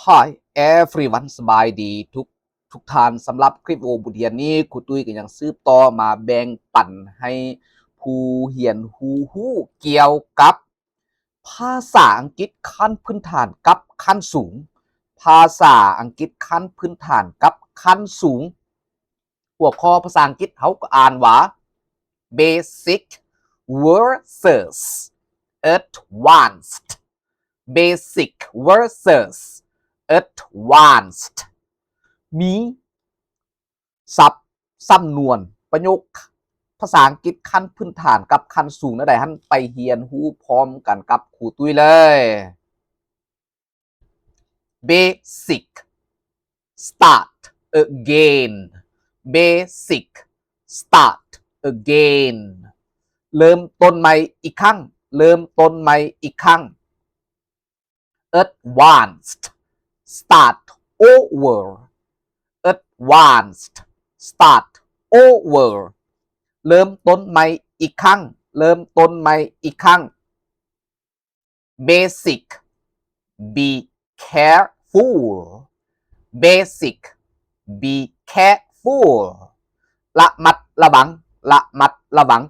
Hi everyone สบายดีทุกท่านสำหรับคลิปบทเรียนนี้ครูตุ้ยก็ยังสืบต่อมาแบ่งปันให้ผู้เรียนฮู้เกี่ยวกับภาษาอังกฤษขั้นพื้นฐานกับขั้นสูงภาษาอังกฤษขั้นพื้นฐานกับขั้นสูงหัวข้อภาษาอังกฤษเขาก็อ่านว่า basic versus advanced basic versus advanced มีศัพท์สำนวนประโยคภาษาอังกฤษขั้นพื้นฐานกับขั้นสูงนั่นใดท่านไปเรียนรู้พร้อมกันกับครูตุ้ยเลย basic start again basic start again เริ่มต้นใหม่อีกครั้งเริ่มต้นใหม่อีกครั้ง advanced start over advanced start over เริ่มต้นใหม่อีกครั้งเริ่มต้นใหม่อีกครั้ง basic be careful basic be careful ระมัดระวังระมัดระวัง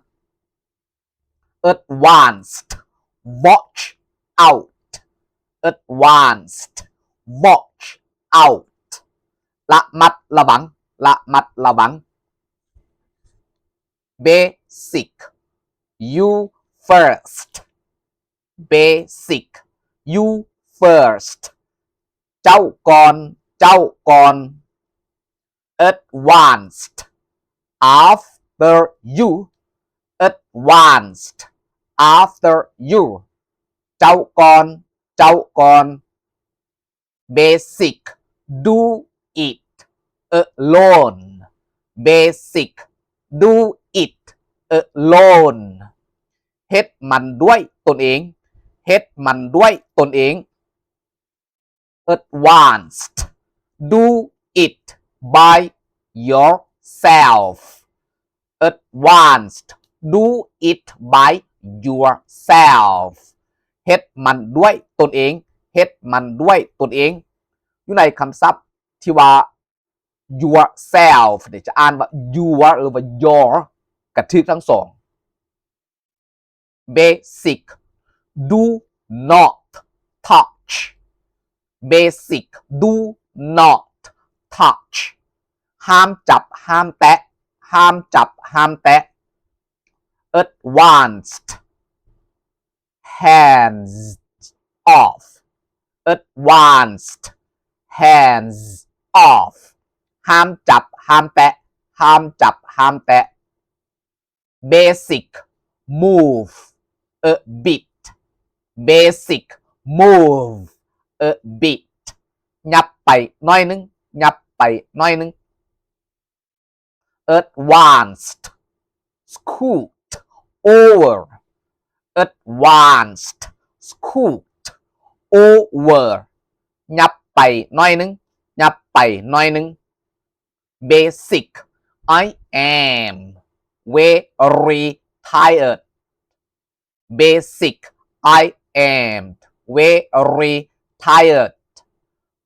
advanced watch out advanced watch out ระมัดระวังระมัดระวัง basic you first basic you first เจ้าก่อนเจ้าก่อน advanced after you advanced after you เจ้าก่อนเจ้าก่อน basic do it alone basic do it alone เฮ็ดมันด้วยตนเองเฮ็ดมันด้วยตนเอง advanced do it by yourself advanced do it by yourself เฮ็ดมันด้วยตนเองเฮ็ดมันด้วยตนเองอยู่ในคำศัพท์ที่ว่า yourself เนี่ยจะอ่านว่า your หรือว่า your กระทึกทั้งสอง basic do not touch basic do not touch ห้ามจับห้ามแตะห้ามจับห้ามแตะ advanced hands off advanced hands off ห้ามจับห้ามแตะห้ามจับห้ามแตะ basic move a bit basic move a bit ยับไปหน่อยนึงยับไปหน่อยนึง advanced scoot over advanced scoot over ยับไปหน่อยนึงยับไปหน่อยนึง basic I am very tired basic I am very tired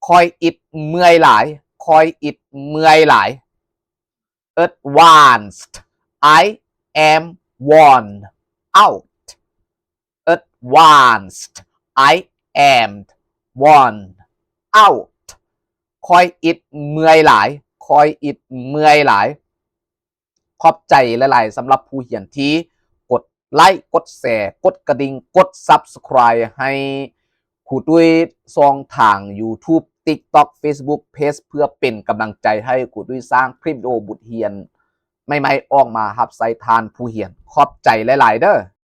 คอยอิดเมื่อยหลายคอยอิดเมื่อยหลาย advanced I am worn out advanced I am worn out คอยอิดเมื่อยหลายคอยอิดเมื่อยหลายขอบใจหลายๆสำหรับผู้เรียนที่กดไลค์กดแชร์กดกระดิ่งกด Subscribe ให้ครูตุ้ยช่องทาง YouTube TikTok Facebook Page เพื่อเป็นกำลังใจให้ครูตุ้ยสร้างคลิปวิดีโอบทเรียนใหม่ๆออกมารับใส่ทานผู้เรียนขอบใจหลายๆเด้อ